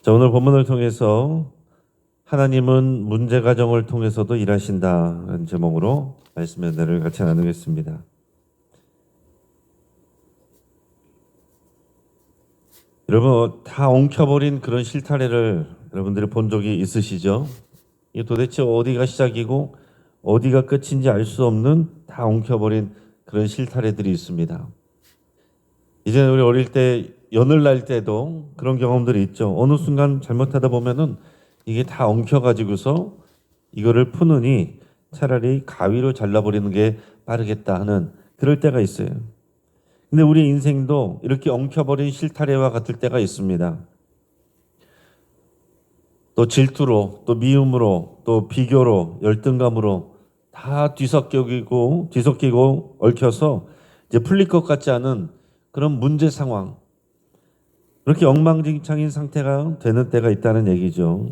자, 오늘 본문을 통해서 하나님은 문제 가정을 통해서도 일하신다는 제목으로 말씀의 은혜를 같이 나누겠습니다. 여러분, 다 엉켜버린 그런 실타래를 여러분들이 본 적이 있으시죠? 이게 도대체 어디가 시작이고 어디가 끝인지 알 수 없는 다 엉켜버린 그런 실타래들이 있습니다. 이제는 우리 어릴 때 연을 날 때도 그런 경험들이 있죠. 어느 순간 잘못하다 보면은 이게 다 엉켜가지고서 이거를 푸느니 차라리 가위로 잘라버리는 게 빠르겠다 하는 그럴 때가 있어요. 근데 우리 인생도 이렇게 엉켜버린 실타래와 같을 때가 있습니다. 또 질투로, 또 미움으로, 또 비교로, 열등감으로 다 뒤섞이고 얽혀서 이제 풀릴 것 같지 않은 그런 문제 상황, 그렇게 엉망진창인 상태가 되는 때가 있다는 얘기죠.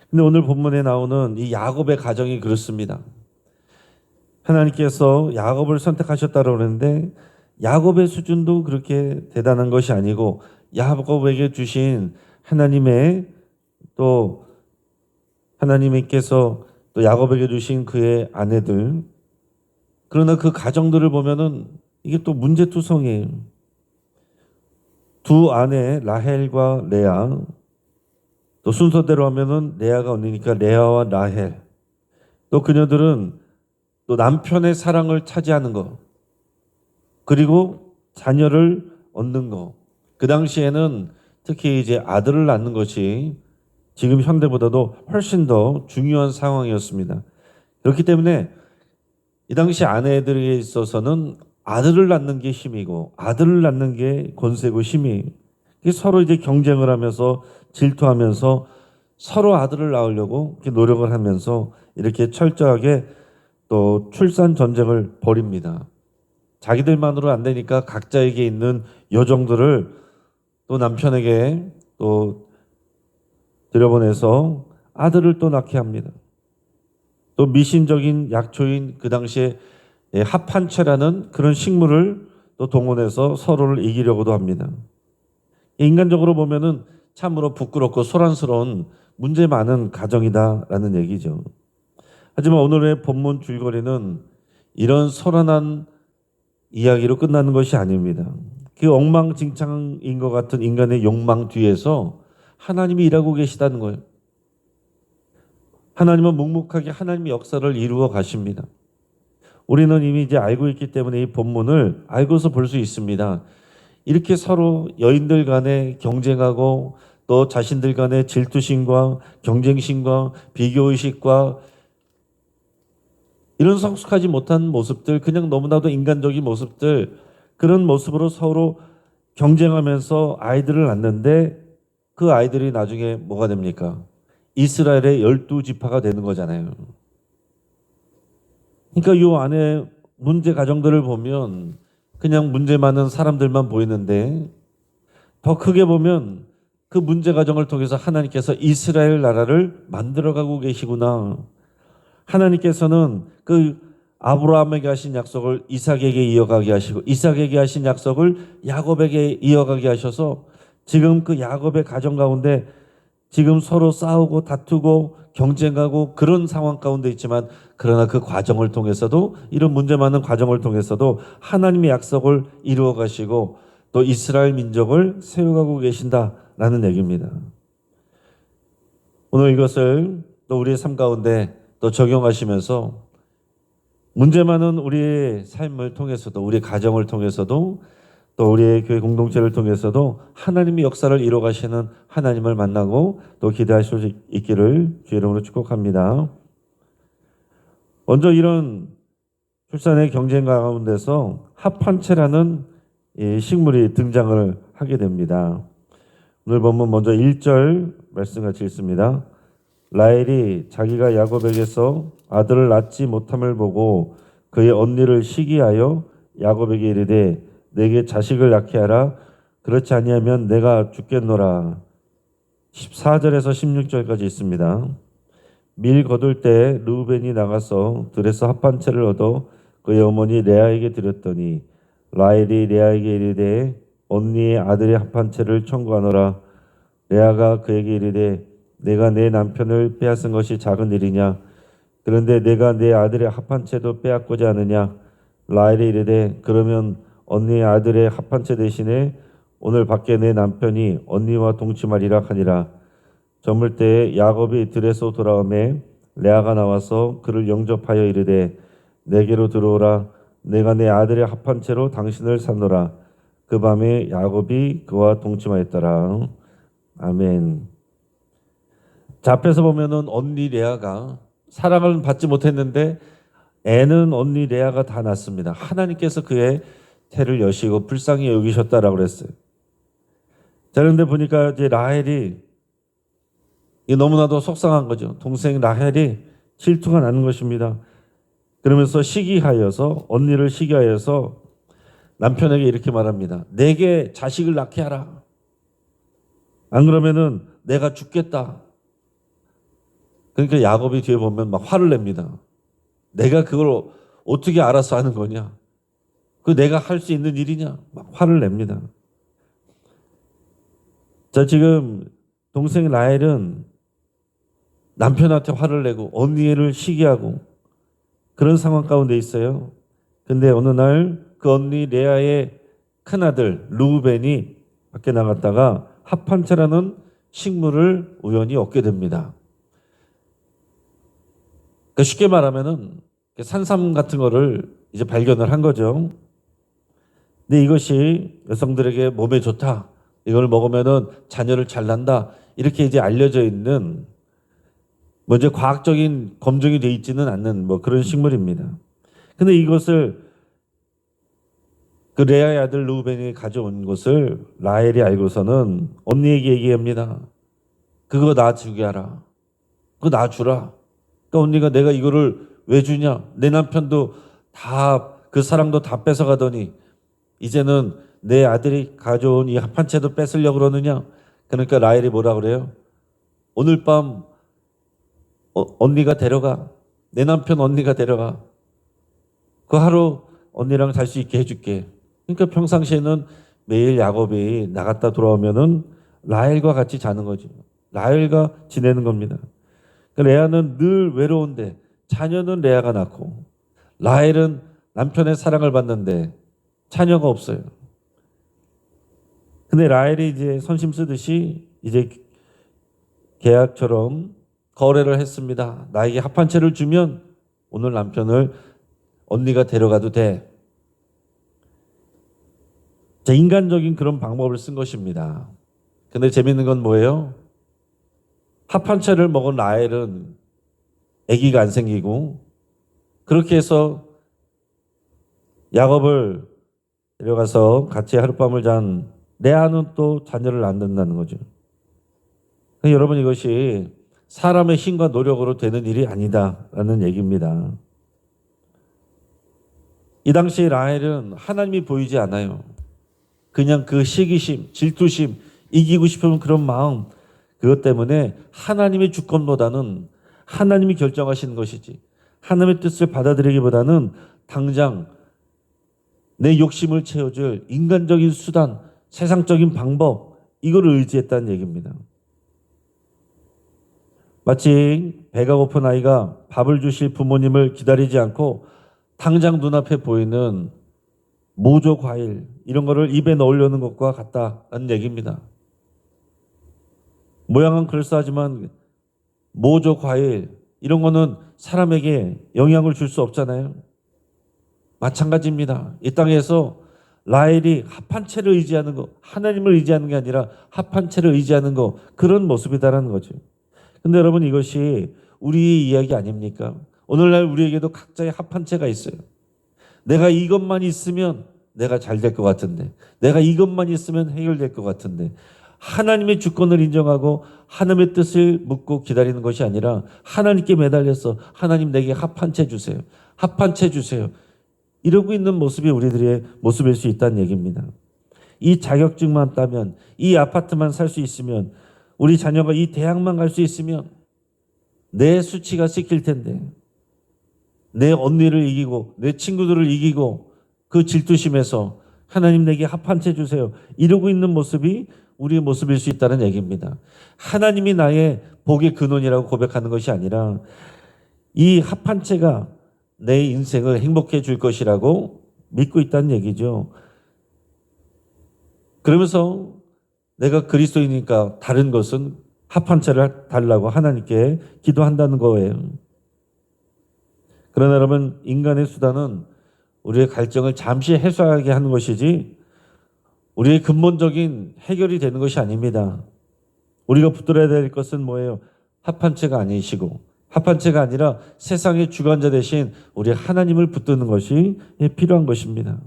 근데 오늘 본문에 나오는 이 야곱의 가정이 그렇습니다. 하나님께서 야곱을 선택하셨다고 그러는데 야곱의 수준도 그렇게 대단한 것이 아니고 야곱에게 주신 또 하나님께서 또 야곱에게 주신 그의 아내들, 그러나 그 가정들을 보면은 이게 또 문제투성이에요. 두 아내 라헬과 레아, 또 순서대로 하면은 레아가 언니니까 레아와 라헬, 또 그녀들은 또 남편의 사랑을 차지하는 것, 그리고 자녀를 얻는 것. 그 당시에는 특히 이제 아들을 낳는 것이 지금 현대보다도 훨씬 더 중요한 상황이었습니다. 그렇기 때문에 이 당시 아내들에게 있어서는 아들을 낳는 게 힘이고 아들을 낳는 게 권세고 힘이, 서로 이제 경쟁을 하면서 질투하면서 서로 아들을 낳으려고 이렇게 노력을 하면서 이렇게 철저하게 또 출산 전쟁을 벌입니다. 자기들만으로 안 되니까 각자에게 있는 여종들을 또 남편에게 또 들여보내서 아들을 또 낳게 합니다. 또 미신적인 약초인 그 당시에 합한채라는 그런 식물을 또 동원해서 서로를 이기려고도 합니다. 인간적으로 보면은 참으로 부끄럽고 소란스러운 문제 많은 가정이다라는 얘기죠. 하지만 오늘의 본문 줄거리는 이런 소란한 이야기로 끝나는 것이 아닙니다. 그 엉망진창인 것 같은 인간의 욕망 뒤에서 하나님이 일하고 계시다는 거예요. 하나님은 묵묵하게 하나님의 역사를 이루어 가십니다. 우리는 이미 이제 알고 있기 때문에 이 본문을 알고서 볼 수 있습니다. 이렇게 서로 여인들 간에 경쟁하고 또 자신들 간의 질투심과 경쟁심과 비교의식과 이런 성숙하지 못한 모습들, 그냥 너무나도 인간적인 모습들, 그런 모습으로 서로 경쟁하면서 아이들을 낳는데 그 아이들이 나중에 뭐가 됩니까? 이스라엘의 12지파가 되는 거잖아요. 그러니까 이 안에 문제 가정들을 보면 그냥 문제 많은 사람들만 보이는데 더 크게 보면 그 문제 가정을 통해서 하나님께서 이스라엘 나라를 만들어가고 계시구나. 하나님께서는 그 아브라함에게 하신 약속을 이삭에게 이어가게 하시고 이삭에게 하신 약속을 야곱에게 이어가게 하셔서 지금 그 야곱의 가정 가운데 지금 서로 싸우고 다투고 경쟁하고 그런 상황 가운데 있지만 그러나 그 과정을 통해서도 이런 문제 많은 과정을 통해서도 하나님의 약속을 이루어 가시고 또 이스라엘 민족을 세워가고 계신다라는 얘기입니다. 오늘 이것을 또 우리의 삶 가운데 또 적용하시면서 문제 많은 우리의 삶을 통해서도 우리 가정을 통해서도 또 우리의 교회 공동체를 통해서도 하나님의 역사를 이루어 가시는 하나님을 만나고 또 기대할 수 있기를 주의 이름으로 축복합니다. 먼저 이런 출산의 경쟁 가운데서 합한채라는 이 식물이 등장을 하게 됩니다. 오늘 본문 먼저 1절 말씀 같이 읽습니다. 라헬이 자기가 야곱에게서 아들을 낳지 못함을 보고 그의 언니를 시기하여 야곱에게 이르되 내게 자식을 낳게 하라. 그렇지 아니하면 내가 죽겠노라. 14절에서 16절까지 있습니다. 밀 거둘 때 르우벤이 나가서 들에서 합한 채를 얻어 그의 어머니 레아에게 드렸더니 라헬이 레아에게 이르되 언니의 아들의 합한 채를 청구하노라. 레아가 그에게 이르되 내가 내 남편을 빼앗은 것이 작은 일이냐? 그런데 내가 내 아들의 합한 채도 빼앗고자 하느냐? 라헬이 이르되 그러면 언니의 아들의 합한 채 대신에 오늘 밖에 내 남편이 언니와 동침하리라 하니라. 저물 때에 야곱이 들에서 돌아오매 레아가 나와서 그를 영접하여 이르되 내게로 들어오라. 내가 내 아들의 합한 채로 당신을 살노라. 그 밤에 야곱이 그와 동침하였더라. 아멘. 자, 앞에서 보면은 언니 레아가 사랑을 받지 못했는데 애는 언니 레아가 다 낳습니다. 하나님께서 그의 태를 여시고 불쌍히 여기셨다라고 그랬어요. 자, 그런데 보니까 이제 라헬이 너무나도 속상한 거죠. 동생 라헬이 질투가 나는 것입니다. 그러면서 시기하여서 언니를 시기하여서 남편에게 이렇게 말합니다. 내게 자식을 낳게 하라. 안 그러면은 내가 죽겠다. 그러니까 야곱이 뒤에 보면 막 화를 냅니다. 내가 그걸 어떻게 알아서 하는 거냐? 그 내가 할 수 있는 일이냐? 막 화를 냅니다. 자, 지금 동생 라헬은 남편한테 화를 내고 언니를 시기하고 그런 상황 가운데 있어요. 근데 어느 날 그 언니 레아의 큰아들 르우벤이 밖에 나갔다가 합한채라는 식물을 우연히 얻게 됩니다. 그러니까 쉽게 말하면은 산삼 같은 거를 이제 발견을 한 거죠. 근데 이것이 여성들에게 몸에 좋다. 이걸 먹으면은 자녀를 잘 낳는다. 이렇게 이제 알려져 있는 먼저 과학적인 검증이 돼 있지는 않는 그런 식물입니다. 근데 이것을 그 레아의 아들 르우벤이 가져온 것을 라헬이 알고서는 언니에게 얘기합니다. 그거 나 주게 하라. 그거 나 주라. 그러니까 언니가 내가 이거를 왜 주냐? 내 남편도 다 그 사랑도 다 뺏어가더니 이제는 내 아들이 가져온 이 합한 채도 뺏으려고 그러느냐? 그러니까 라헬이 뭐라 그래요? 오늘 밤 언니가 데려가. 내 남편 언니가 데려가. 그 하루 언니랑 잘 수 있게 해줄게. 그러니까 평상시에는 매일 야곱이 나갔다 돌아오면은 라헬과 같이 자는 거죠. 라헬과 지내는 겁니다. 그러니까 레아는 늘 외로운데 자녀는 레아가 낳고 라헬은 남편의 사랑을 받는데 자녀가 없어요. 근데 라헬이 이제 선심 쓰듯이 이제 계약처럼 거래를 했습니다. 나에게 합한 채를 주면 오늘 남편을 언니가 데려가도 돼. 자, 인간적인 그런 방법을 쓴 것입니다. 근데 재밌는 건 뭐예요? 합한 채를 먹은 라헬은 아기가 안 생기고 그렇게 해서 야곱을 데려가서 같이 하룻밤을 잔 레아는 또 자녀를 낳는다는 거죠. 그러니까 여러분 이것이 사람의 힘과 노력으로 되는 일이 아니다라는 얘기입니다. 이 당시 라헬은 하나님이 보이지 않아요. 그냥 그 시기심, 질투심, 이기고 싶은 그런 마음, 그것 때문에 하나님의 주권보다는 하나님이 결정하시는 것이지 하나님의 뜻을 받아들이기보다는 당장 내 욕심을 채워줄 인간적인 수단, 세상적인 방법, 이걸 의지했다는 얘기입니다. 마치 배가 고픈 아이가 밥을 주실 부모님을 기다리지 않고 당장 눈앞에 보이는 모조 과일 이런 거를 입에 넣으려는 것과 같다는 얘기입니다. 모양은 그럴싸하지만 모조 과일 이런 거는 사람에게 영향을 줄 수 없잖아요. 마찬가지입니다. 이 땅에서 라헬이 합한 채를 의지하는 거, 하나님을 의지하는 게 아니라 합한 채를 의지하는 거, 그런 모습이다라는 거죠. 근데 여러분 이것이 우리의 이야기 아닙니까? 오늘날 우리에게도 각자의 합한 채가 있어요. 내가 이것만 있으면 내가 잘 될 것 같은데, 내가 이것만 있으면 해결될 것 같은데, 하나님의 주권을 인정하고 하나님의 뜻을 묻고 기다리는 것이 아니라 하나님께 매달려서 하나님 내게 합한 채 주세요. 합한 채 주세요. 이러고 있는 모습이 우리들의 모습일 수 있다는 얘기입니다. 이 자격증만 따면, 이 아파트만 살 수 있으면, 우리 자녀가 이 대학만 갈 수 있으면 내 수치가 씻길 텐데, 내 언니를 이기고 내 친구들을 이기고 그 질투심에서 하나님 내게 합한 채 주세요. 이러고 있는 모습이 우리의 모습일 수 있다는 얘기입니다. 하나님이 나의 복의 근원이라고 고백하는 것이 아니라 이 합한체가 내 인생을 행복해 줄 것이라고 믿고 있다는 얘기죠. 그러면서 내가 그리스도이니까 다른 것은 합한체를 달라고 하나님께 기도한다는 거예요. 그러나 여러분, 인간의 수단은 우리의 갈증을 잠시 해소하게 하는 것이지 우리의 근본적인 해결이 되는 것이 아닙니다. 우리가 붙들어야 될 것은 뭐예요? 합한체가 아니시고 합한체가 아니라 세상의 주관자 대신 우리 하나님을 붙드는 것이 필요한 것입니다.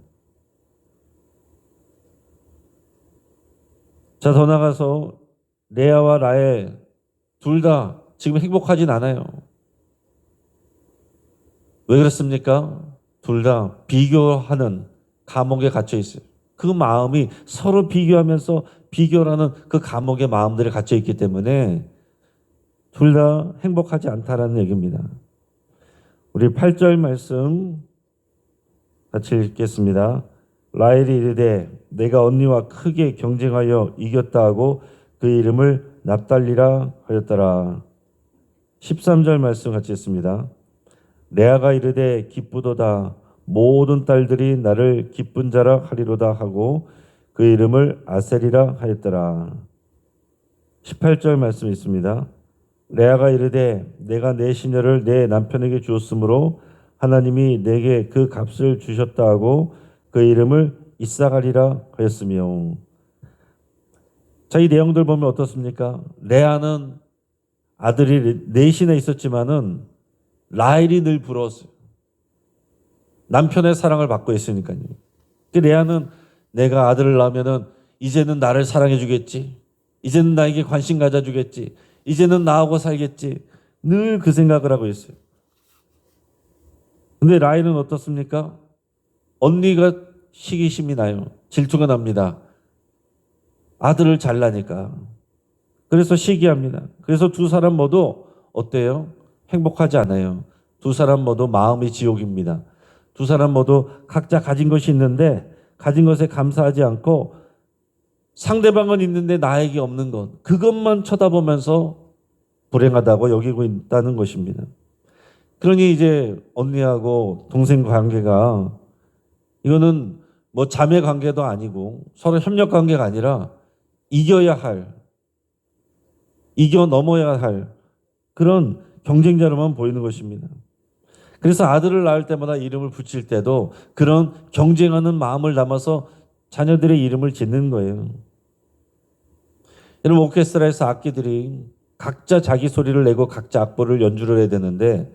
자, 더 나가서 레아와 라헬 둘 다 지금 행복하진 않아요. 왜 그렇습니까? 둘 다 비교하는 감옥에 갇혀 있어요. 그 마음이 서로 비교하면서 비교라는 그 감옥의 마음들이 갇혀 있기 때문에 둘 다 행복하지 않다라는 얘기입니다. 우리 8절 말씀 같이 읽겠습니다. 라헬이 이르되 내가 언니와 크게 경쟁하여 이겼다 하고 그 이름을 납달리라 하였더라. 13절 말씀 같이 읽습니다. 레아가 이르되 기쁘도다 모든 딸들이 나를 기쁜 자라 하리로다 하고 그 이름을 아셀이라 하였더라. 18절 말씀 있습니다. 레아가 이르되 내가 내 시녀를 내 남편에게 주었으므로 하나님이 내게 그 값을 주셨다 하고 그 이름을 이사가리라 하였으며. 자, 이 내용들 보면 어떻습니까? 레아는 아들이 넷이나 있었지만은 라헬이 늘 부러웠어요. 남편의 사랑을 받고 있으니까요. 레아는 내가 아들을 낳으면은 이제는 나를 사랑해 주겠지. 이제는 나에게 관심 가져주겠지. 이제는 나하고 살겠지. 늘 그 생각을 하고 있어요. 근데 라헬은 어떻습니까? 언니가 시기심이 나요. 질투가 납니다. 아들을 잘나니까. 그래서 시기합니다. 그래서 두 사람 모두 어때요? 행복하지 않아요. 두 사람 모두 마음이 지옥입니다. 두 사람 모두 각자 가진 것이 있는데 가진 것에 감사하지 않고 상대방은 있는데 나에게 없는 것, 그것만 쳐다보면서 불행하다고 여기고 있다는 것입니다. 그러니 이제 언니하고 동생 관계가 이거는 뭐 자매 관계도 아니고 서로 협력 관계가 아니라 이겨야 할, 이겨 넘어야 할 그런 경쟁자로만 보이는 것입니다. 그래서 아들을 낳을 때마다 이름을 붙일 때도 그런 경쟁하는 마음을 담아서 자녀들의 이름을 짓는 거예요. 여러분, 오케스트라에서 악기들이 각자 자기 소리를 내고 각자 악보를 연주를 해야 되는데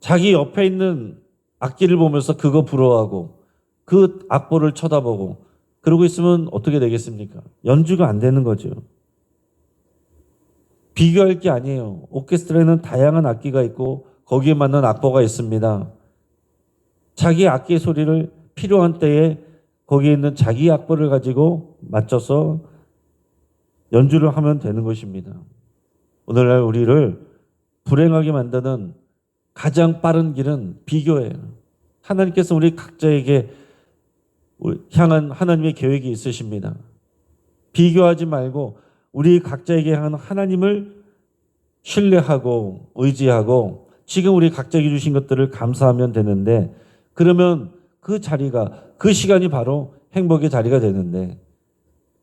자기 옆에 있는 악기를 보면서 그거 부러워하고 그 악보를 쳐다보고 그러고 있으면 어떻게 되겠습니까? 연주가 안 되는 거죠. 비교할 게 아니에요. 오케스트라에는 다양한 악기가 있고 거기에 맞는 악보가 있습니다. 자기 악기의 소리를 필요한 때에 거기에 있는 자기 악보를 가지고 맞춰서 연주를 하면 되는 것입니다. 오늘날 우리를 불행하게 만드는 가장 빠른 길은 비교예요. 하나님께서 우리 각자에게 향한 하나님의 계획이 있으십니다. 비교하지 말고 우리 각자에게 향한 하나님을 신뢰하고 의지하고 지금 우리 각자에게 주신 것들을 감사하면 되는데, 그러면 그 자리가, 그 시간이 바로 행복의 자리가 되는데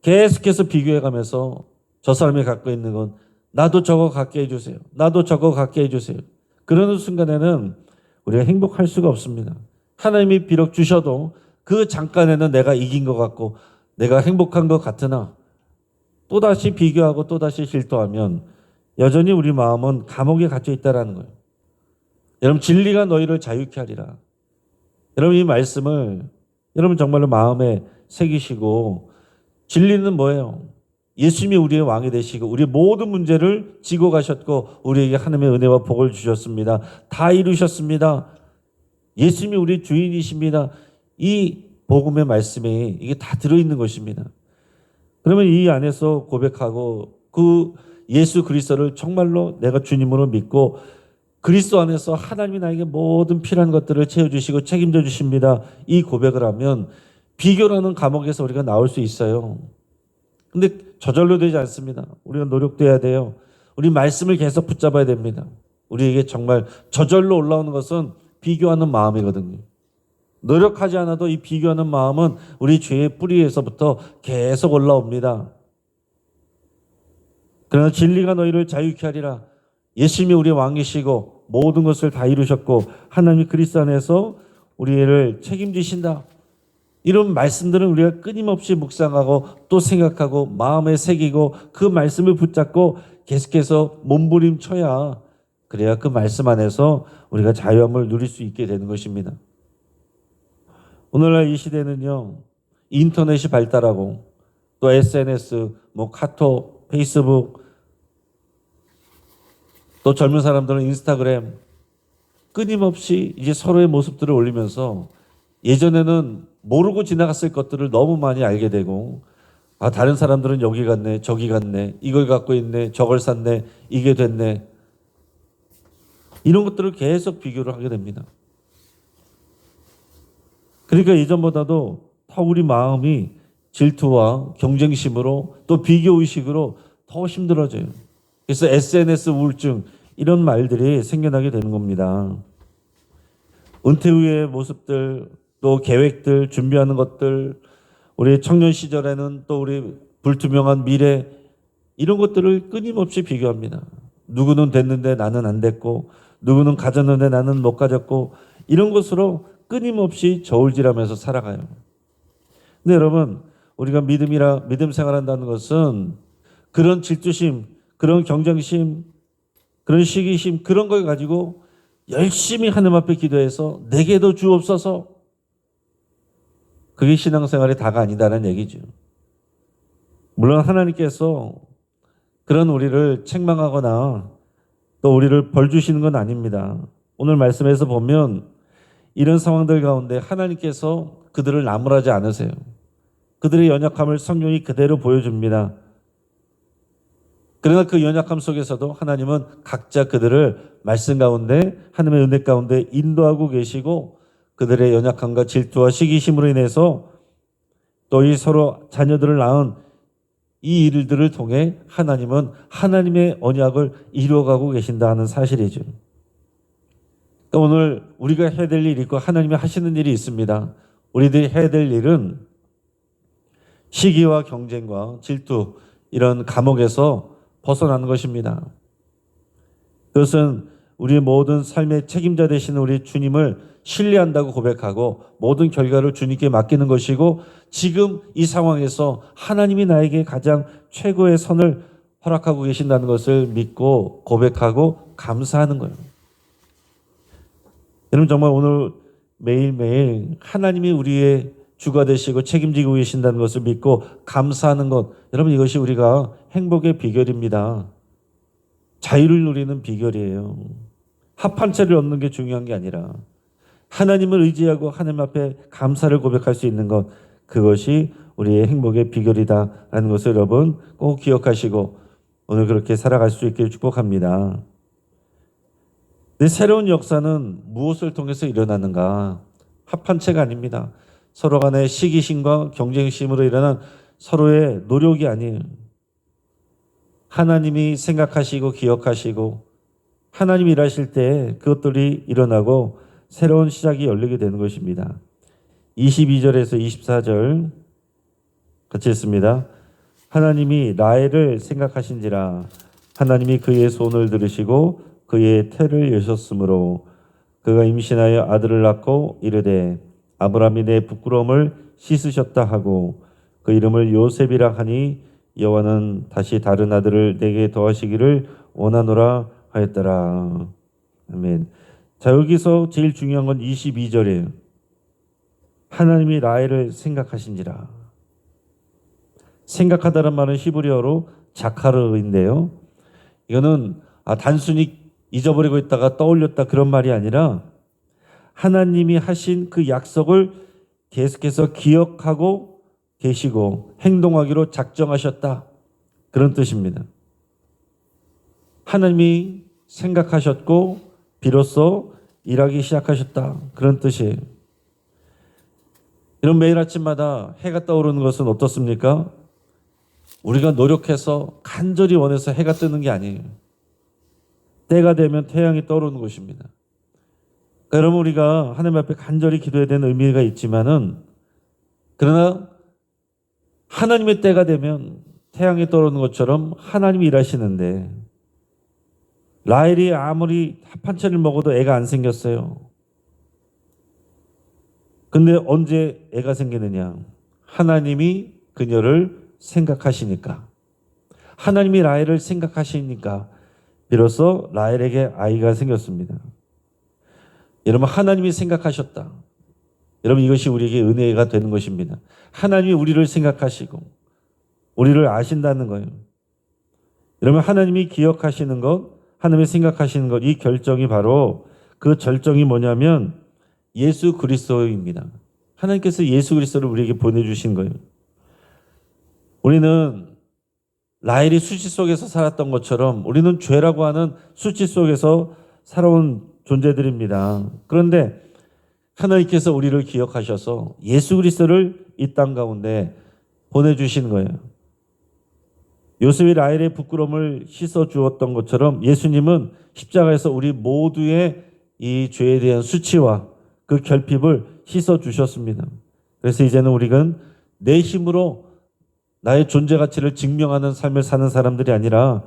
계속해서 비교해가면서 저 사람이 갖고 있는 건 나도 저거 갖게 해주세요. 나도 저거 갖게 해주세요. 그러는 순간에는 우리가 행복할 수가 없습니다. 하나님이 비록 주셔도 그 잠깐에는 내가 이긴 것 같고 내가 행복한 것 같으나 또다시 비교하고 또다시 질투하면 여전히 우리 마음은 감옥에 갇혀 있다는 거예요. 여러분, 진리가 너희를 자유케 하리라. 여러분, 이 말씀을 여러분 정말로 마음에 새기시고, 진리는 뭐예요? 예수님이 우리의 왕이 되시고 우리의 모든 문제를 지고 가셨고 우리에게 하나님의 은혜와 복을 주셨습니다. 다 이루셨습니다. 예수님이 우리 주인이십니다. 이 복음의 말씀에 이게 다 들어있는 것입니다. 그러면 이 안에서 고백하고 그 예수 그리스도를 정말로 내가 주님으로 믿고 그리스도 안에서 하나님이 나에게 모든 필요한 것들을 채워주시고 책임져 주십니다. 이 고백을 하면 비교라는 감옥에서 우리가 나올 수 있어요. 근데 저절로 되지 않습니다. 우리가 노력돼야 돼요. 우리 말씀을 계속 붙잡아야 됩니다. 우리에게 정말 저절로 올라오는 것은 비교하는 마음이거든요. 노력하지 않아도 이 비교하는 마음은 우리 죄의 뿌리에서부터 계속 올라옵니다. 그러나 진리가 너희를 자유케 하리라. 예수님이 우리의 왕이시고 모든 것을 다 이루셨고 하나님이 그리스도 안에서 우리를 책임지신다. 이런 말씀들은 우리가 끊임없이 묵상하고 또 생각하고 마음에 새기고 그 말씀을 붙잡고 계속해서 몸부림쳐야 그래야 그 말씀 안에서 우리가 자유함을 누릴 수 있게 되는 것입니다. 오늘날 이 시대는요, 인터넷이 발달하고 또 SNS, 카톡, 페이스북, 또 젊은 사람들은 인스타그램 끊임없이 이제 서로의 모습들을 올리면서 예전에는 모르고 지나갔을 것들을 너무 많이 알게 되고 다른 사람들은 여기 갔네 저기 갔네 이걸 갖고 있네 저걸 샀네 이게 됐네 이런 것들을 계속 비교를 하게 됩니다. 그러니까 예전보다도 더 우리 마음이 질투와 경쟁심으로 또 비교의식으로 더 힘들어져요. 그래서 SNS 우울증 이런 말들이 생겨나게 되는 겁니다. 은퇴 후의 모습들 또 계획들 준비하는 것들 우리 청년 시절에는 또 우리 불투명한 미래 이런 것들을 끊임없이 비교합니다. 누구는 됐는데 나는 안 됐고 누구는 가졌는데 나는 못 가졌고 이런 것으로 끊임없이 저울질하면서 살아가요. 근데 여러분 우리가 믿음 생활한다는 것은 그런 질투심 그런 경쟁심 그런 시기심 그런 걸 가지고 열심히 하나님 앞에 기도해서 내게도 주옵소서 그게 신앙생활의 다가 아니다라는 얘기죠. 물론 하나님께서 그런 우리를 책망하거나 또 우리를 벌 주시는 건 아닙니다. 오늘 말씀에서 보면 이런 상황들 가운데 하나님께서 그들을 나무라지 않으세요. 그들의 연약함을 성경이 그대로 보여줍니다. 그러나 그 연약함 속에서도 하나님은 각자 그들을 말씀 가운데 하나님의 은혜 가운데 인도하고 계시고 그들의 연약함과 질투와 시기심으로 인해서 또 이 서로 자녀들을 낳은 이 일들을 통해 하나님은 하나님의 언약을 이루어가고 계신다 하는 사실이죠. 그러니까 오늘 우리가 해야 될 일이 있고 하나님이 하시는 일이 있습니다. 우리들이 해야 될 일은 시기와 경쟁과 질투 이런 감옥에서 벗어나는 것입니다. 그것은 우리의 모든 삶의 책임자 되시는 우리 주님을 신뢰한다고 고백하고 모든 결과를 주님께 맡기는 것이고 지금 이 상황에서 하나님이 나에게 가장 최고의 선을 허락하고 계신다는 것을 믿고 고백하고 감사하는 거예요. 여러분 정말 오늘 매일매일 하나님이 우리의 주가 되시고 책임지고 계신다는 것을 믿고 감사하는 것 여러분 이것이 우리가 행복의 비결입니다. 자유를 누리는 비결이에요. 합한 채를 얻는 게 중요한 게 아니라 하나님을 의지하고 하나님 앞에 감사를 고백할 수 있는 것 그것이 우리의 행복의 비결이다라는 것을 여러분 꼭 기억하시고 오늘 그렇게 살아갈 수 있게 축복합니다. 근데 새로운 역사는 무엇을 통해서 일어나는가? 합한 채가 아닙니다. 서로 간의 시기심과 경쟁심으로 일어난 서로의 노력이 아니에요. 하나님이 생각하시고 기억하시고 하나님이 일하실 때 그것들이 일어나고 새로운 시작이 열리게 되는 것입니다. 22절에서 24절 같이 읽습니다. 하나님이 라헬을 생각하신지라 하나님이 그의 손을 들으시고 그의 태를 여셨으므로 그가 임신하여 아들을 낳고 이르되 아브라함이 내 부끄러움을 씻으셨다 하고 그 이름을 요셉이라 하니 여호와는 다시 다른 아들을 내게 더하시기를 원하노라 하였더라. 아멘. 자 여기서 제일 중요한 건 22절이에요. 하나님이 라헬을 생각하신지라. 생각하다는 말은 히브리어로 자카르인데요. 이거는 단순히 잊어버리고 있다가 떠올렸다 그런 말이 아니라 하나님이 하신 그 약속을 계속해서 기억하고 계시고 행동하기로 작정하셨다. 그런 뜻입니다. 하나님이 생각하셨고 비로소 일하기 시작하셨다. 그런 뜻이에요. 이런 매일 아침마다 해가 떠오르는 것은 어떻습니까? 우리가 노력해서 간절히 원해서 해가 뜨는 게 아니에요. 때가 되면 태양이 떠오르는 것입니다. 그러니까 여러분, 우리가 하나님 앞에 간절히 기도해야 되는 의미가 있지만은, 그러나 하나님의 때가 되면 태양이 떠오르는 것처럼 하나님이 일하시는데, 라헬이 아무리 합한채를 먹어도 애가 안 생겼어요. 근데 언제 애가 생기느냐? 하나님이 그녀를 생각하시니까, 하나님이 라헬을 생각하시니까 비로소 라헬에게 아이가 생겼습니다. 여러분, 하나님이 생각하셨다. 여러분, 이것이 우리에게 은혜가 되는 것입니다. 하나님이 우리를 생각하시고 우리를 아신다는 거예요. 여러분, 하나님이 기억하시는 것, 하나님이 생각하시는 것, 이 결정이 바로, 그 절정이 뭐냐면 예수 그리스도입니다. 하나님께서 예수 그리스도를 우리에게 보내주신 거예요. 우리는 라헬이 수치 속에서 살았던 것처럼 우리는 죄라고 하는 수치 속에서 살아온 존재들입니다. 그런데 하나님께서 우리를 기억하셔서 예수 그리스도를 이 땅 가운데 보내주신 거예요. 요셉이 라헬의 부끄러움을 씻어 주었던 것처럼 예수님은 십자가에서 우리 모두의 이 죄에 대한 수치와 그 결핍을 씻어 주셨습니다. 그래서 이제는 우리는 내 힘으로 나의 존재 가치를 증명하는 삶을 사는 사람들이 아니라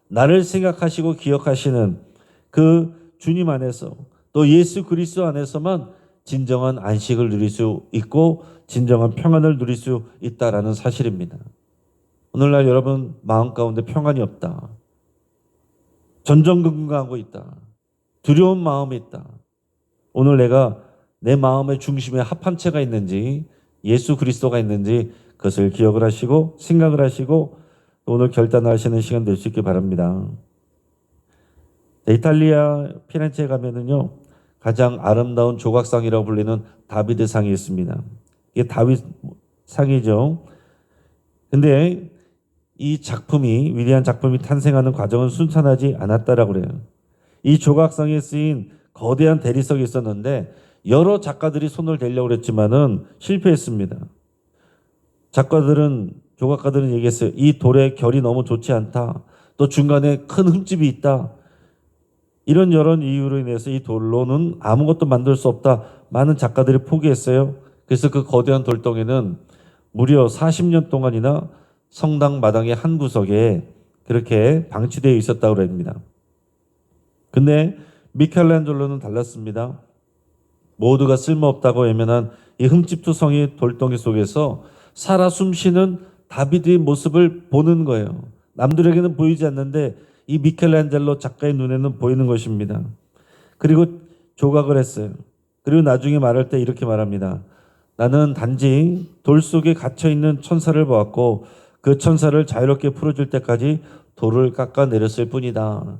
나를 생각하시고 기억하시는 그 주님 안에서, 또 예수 그리스도 안에서만 진정한 안식을 누릴 수 있고 진정한 평안을 누릴 수 있다라는 사실입니다. 오늘날 여러분 마음 가운데 평안이 없다. 전전긍긍하고 있다. 두려운 마음이 있다. 오늘 내가 내 마음의 중심에 합한체가 있는지, 예수 그리스도가 있는지 그것을 기억을 하시고 생각을 하시고 오늘 결단하시는 시간 될 수 있길 바랍니다. 이탈리아 피렌체에 가면은요, 가장 아름다운 조각상이라고 불리는 다비드 상이 있습니다. 이게 다윗 상이죠. 근데 이 작품이, 위대한 작품이 탄생하는 과정은 순탄하지 않았다라고 그래요. 이 조각상에 쓰인 거대한 대리석이 있었는데 여러 작가들이 손을 대려고 그랬지만은 실패했습니다. 조각가들은 얘기했어요. 이 돌의 결이 너무 좋지 않다. 또 중간에 큰 흠집이 있다. 이런 여러 이유로 인해서 이 돌로는 아무것도 만들 수 없다. 많은 작가들이 포기했어요. 그래서 그 거대한 돌덩이는 무려 40년 동안이나 성당 마당의 한 구석에 그렇게 방치되어 있었다고 합니다. 근데 미켈란젤로는 달랐습니다. 모두가 쓸모없다고 외면한 이 흠집투성이 돌덩이 속에서 살아 숨쉬는 다비드의 모습을 보는 거예요. 남들에게는 보이지 않는데 이 미켈란젤로 작가의 눈에는 보이는 것입니다. 그리고 조각을 했어요. 그리고 나중에 말할 때 이렇게 말합니다. 나는 단지 돌 속에 갇혀있는 천사를 보았고 그 천사를 자유롭게 풀어줄 때까지 돌을 깎아내렸을 뿐이다.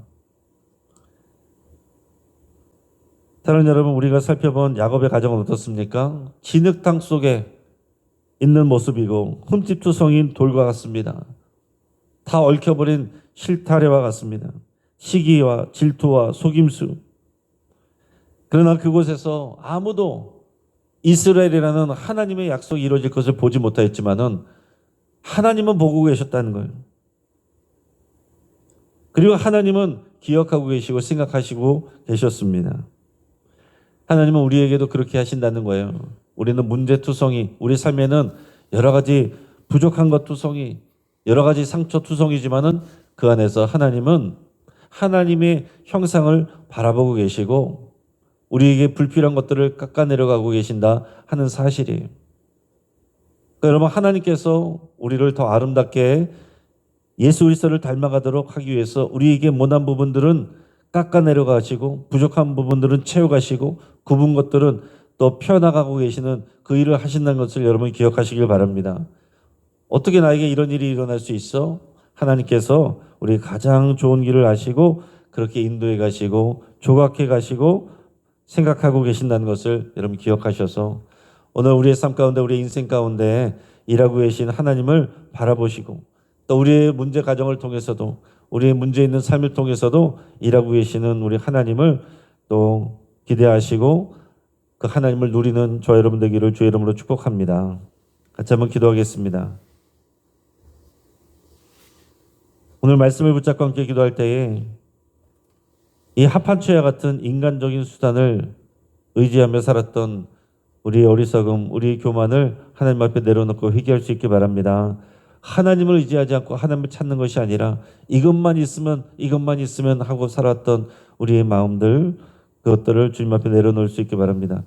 사랑하는 여러분, 우리가 살펴본 야곱의 가정은 어떻습니까? 진흙탕 속에 있는 모습이고 흠집투성인 돌과 같습니다. 다 얽혀버린 실타래와 같습니다. 시기와 질투와 속임수. 그러나 그곳에서 아무도 이스라엘이라는 하나님의 약속이 이루어질 것을 보지 못하였지만은 하나님은 보고 계셨다는 거예요. 그리고 하나님은 기억하고 계시고 생각하시고 계셨습니다. 하나님은 우리에게도 그렇게 하신다는 거예요. 우리는 문제투성이, 우리 삶에는 여러 가지 부족한 것 투성이, 여러 가지 상처 투성이지만은 그 안에서 하나님은 하나님의 형상을 바라보고 계시고 우리에게 불필요한 것들을 깎아내려가고 계신다 하는 사실이에요. 그러니까 여러분, 하나님께서 우리를 더 아름답게 예수 그리스도를 닮아가도록 하기 위해서 우리에게 못난 부분들은 깎아내려가시고 부족한 부분들은 채워가시고 굽은 것들은 또 펴나가고 계시는 그 일을 하신다는 것을 여러분이 기억하시길 바랍니다. 어떻게 나에게 이런 일이 일어날 수 있어? 하나님께서 우리 가장 좋은 길을 아시고 그렇게 인도해 가시고 조각해 가시고 생각하고 계신다는 것을 여러분 기억하셔서 오늘 우리의 삶 가운데, 우리의 인생 가운데 일하고 계신 하나님을 바라보시고 또 우리의 문제 가정을 통해서도, 우리의 문제 있는 삶을 통해서도 일하고 계시는 우리 하나님을 또 기대하시고 그 하나님을 누리는 저 여러분 되기를 주의 이름으로 축복합니다. 같이 한번 기도하겠습니다. 오늘 말씀을 붙잡고 함께 기도할 때에 이 합한초와 같은 인간적인 수단을 의지하며 살았던 우리의 어리석음, 우리의 교만을 하나님 앞에 내려놓고 회개할 수 있기 바랍니다. 하나님을 의지하지 않고 하나님을 찾는 것이 아니라 이것만 있으면 하고 살았던 우리의 마음들, 그것들을 주님 앞에 내려놓을 수 있기 바랍니다.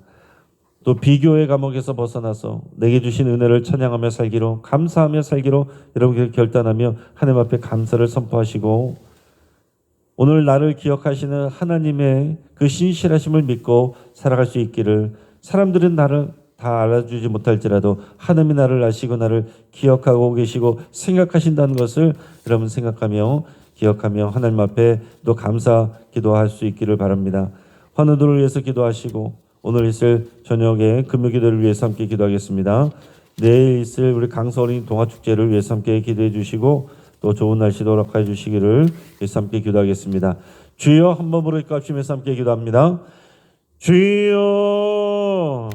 또 비교의 감옥에서 벗어나서 내게 주신 은혜를 찬양하며 살기로, 감사하며 살기로 여러분 결단하며 하나님 앞에 감사를 선포하시고, 오늘 나를 기억하시는 하나님의 그 신실하심을 믿고 살아갈 수 있기를, 사람들은 나를 다 알아주지 못할지라도 하나님이 나를 아시고 나를 기억하고 계시고 생각하신다는 것을 여러분 생각하며 기억하며 하나님 앞에 또 감사 기도할 수 있기를 바랍니다. 환우들을 위해서 기도하시고 오늘 있을 저녁에 금요기도를 위해서 함께 기도하겠습니다. 내일 있을 우리 강서 어린이 동화축제를 위해서 함께 기도해 주시고 또 좋은 날씨도 허락해 주시기를 위해서 함께 기도하겠습니다. 주여, 한 번 부르짖고 합심해서 함께 기도합니다. 주여.